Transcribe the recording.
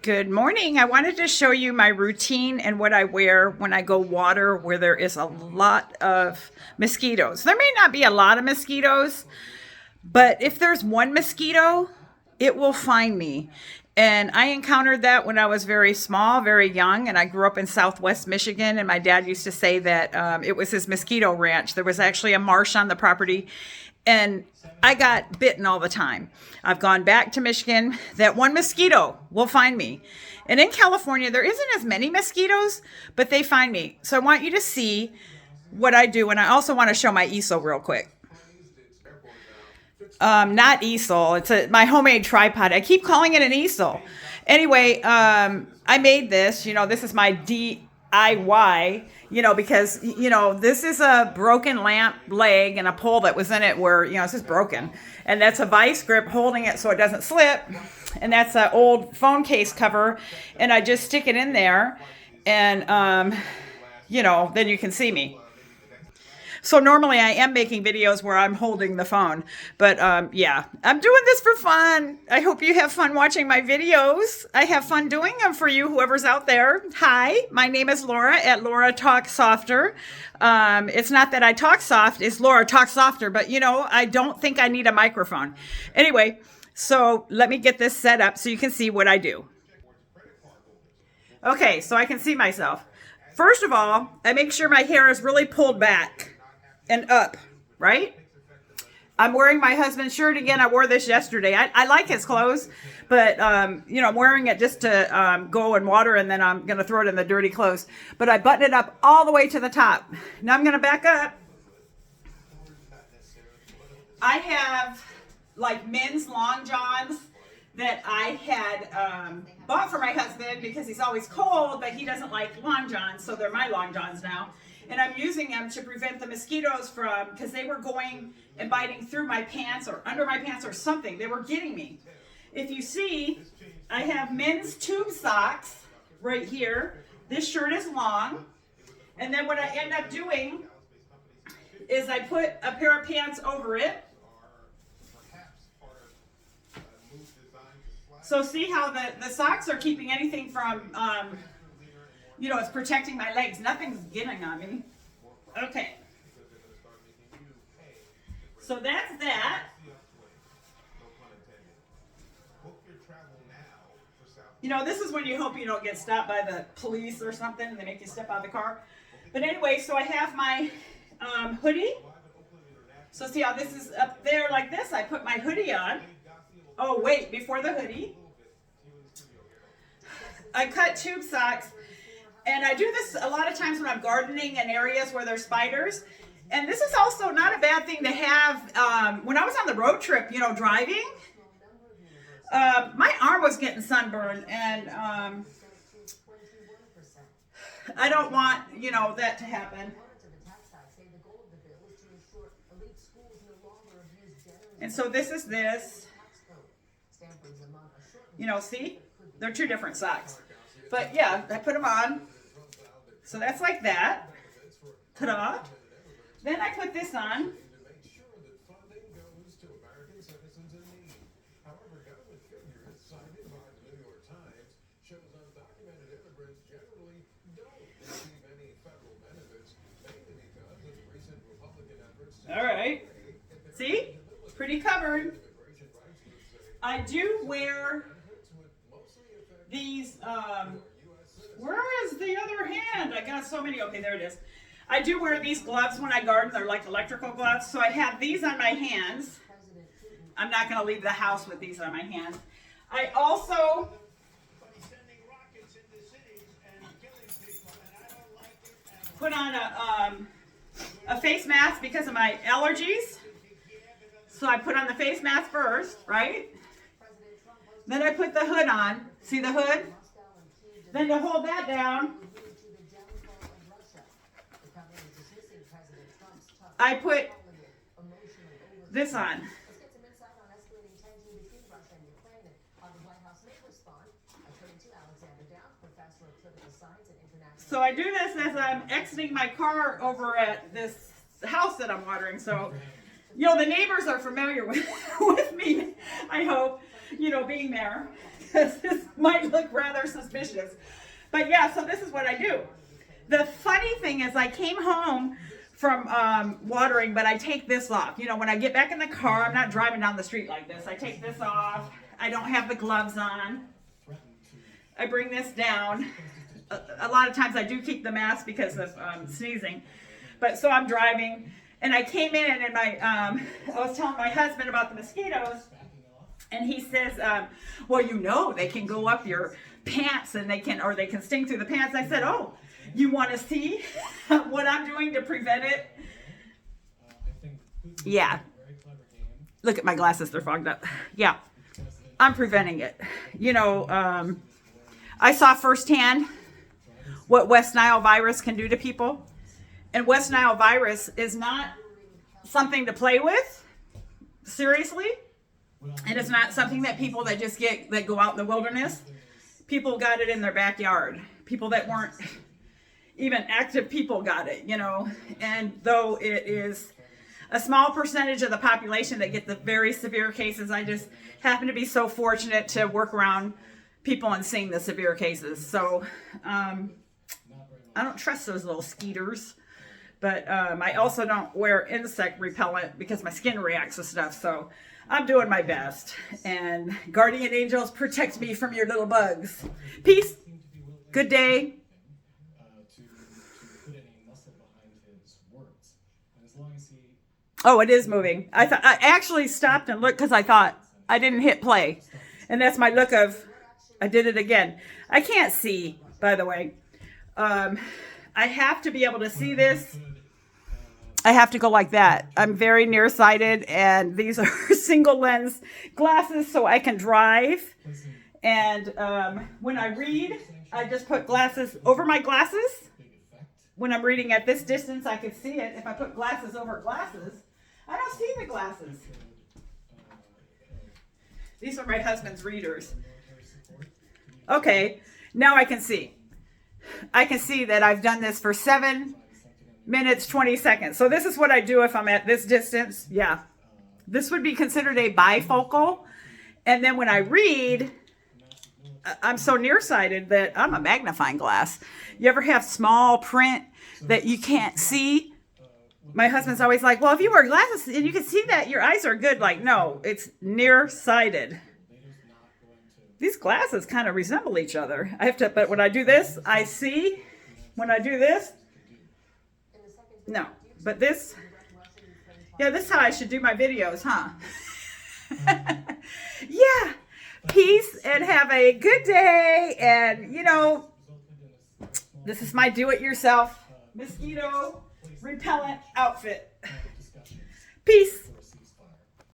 Good morning. I wanted to show you my routine and what I wear when I go water where there is a lot of mosquitoes. There may not be a lot of mosquitoes, but if there's one mosquito, it will find me. And I encountered that when I was very small, very young, and I grew up in Southwest Michigan. And my dad used to say that it was his mosquito ranch. There was actually a marsh on the property, and I got bitten all the time. I've gone back to Michigan. That one mosquito will find me. And in California, there isn't as many mosquitoes, but they find me. So I want you to see what I do. And I also want to show my easel real quick. Not easel. It's my homemade tripod. I keep calling it an easel. Anyway, I made this. This is my DIY. Because this is a broken lamp leg and a pole that was in it where it's just broken, and that's a vice grip holding it so it doesn't slip, and that's an old phone case cover, and I just stick it in there, and then you can see me. So normally I am making videos where I'm holding the phone, but yeah, I'm doing this for fun. I hope you have fun watching my videos. I have fun doing them for you, whoever's out there. Hi, my name is Laura at Laura Talk Softer. It's not that I talk soft, it's Laura Talk Softer, but I don't think I need a microphone. Anyway, so let me get this set up so you can see what I do. Okay, so I can see myself. First of all, I make sure my hair is really pulled back and up, right? I'm wearing my husband's shirt again. I wore this yesterday. I like his clothes, but I'm wearing it just to go and water, and then I'm going to throw it in the dirty clothes. But I button it up all the way to the top. Now I'm going to back up. I have like men's long johns that I had bought for my husband because he's always cold, but he doesn't like long johns, so they're my long johns now. And I'm using them to prevent the mosquitoes from, because they were going and biting through my pants or under my pants or something. They were getting me. If you see, I have men's tube socks right here. This shirt is long. And then what I end up doing is I put a pair of pants over it. So see how the socks are keeping anything from, it's protecting my legs. Nothing's getting on me. Okay. So that's that. This is when you hope you don't get stopped by the police or something and they make you step out of the car. But anyway, so I have my hoodie. So see how this is up there like this? I put my hoodie on. Oh, wait, before the hoodie. I cut tube socks. And I do this a lot of times when I'm gardening in areas where there's spiders. And this is also not a bad thing to have. When I was on the road trip, driving, my arm was getting sunburned. And I don't want, that to happen. And so this is this. See? They're two different socks. But yeah, I put them on. So that's like that. Ta-da. Then I put this on. All right. See? Pretty covered. I do wear these, where is the other hand? I got so many. Okay, there it is. I do wear these gloves when I garden. They're like electrical gloves. So I have these on my hands. I'm not going to leave the house with these on my hands. I also put on a face mask because of my allergies. So I put on the face mask first, right? Then I put the hood on. See the hood? Then to hold that down, I put this on. So I do this as I'm exiting my car over at this house that I'm watering. So, the neighbors are familiar with me, I hope, being there. This is might look rather suspicious. But yeah, so this is what I do. The funny thing is I came home from watering, but I take this off. You know, when I get back in the car, I'm not driving down the street like this. I take this off. I don't have the gloves on. I bring this down. A lot of times I do keep the mask because of sneezing. But so I'm driving, and I came in, and I was telling my husband about the mosquitoes, and he says, well, you know, they can go up your pants, and they can sting through the pants. I said, oh, you want to see what I'm doing to prevent it? Yeah. Look at my glasses, they're fogged up. Yeah, I'm preventing it. You know, I saw firsthand what West Nile virus can do to people. And West Nile virus is not something to play with, seriously. And it's not something that people that go out in the wilderness. People got it in their backyard. People that weren't even active people got it, you know. And though it is a small percentage of the population that get the very severe cases, I just happen to be so fortunate to work around people and seeing the severe cases. So I don't trust those little skeeters. But I also don't wear insect repellent because my skin reacts to stuff. So I'm doing my best. And guardian angels, protect me from your little bugs. Peace. Good day. Oh, it is moving. I actually stopped and looked because I thought I didn't hit play. And that's my look of, I did it again. I can't see, by the way. I have to be able to see this. I have to go like that. I'm very nearsighted, and these are single lens glasses so I can drive. And when I read, I just put glasses over my glasses. When I'm reading at this distance, I can see it. If I put glasses over glasses, I don't see the glasses. These are my husband's readers. Okay, now I can see. I can see that I've done this for 7 minutes, 20 seconds. So this is what I do if I'm at this distance. Yeah. This would be considered a bifocal. And then when I read, I'm so nearsighted that I'm a magnifying glass. You ever have small print that you can't see? My husband's always like, well, if you wear glasses and you can see that, your eyes are good. Like, no, it's nearsighted. These glasses kind of resemble each other. But when I do this, I see. When I do this, no. But this, yeah, this is how I should do my videos, huh? Yeah. Peace and have a good day. And, you know, this is my do-it-yourself mosquito repellent outfit. Peace.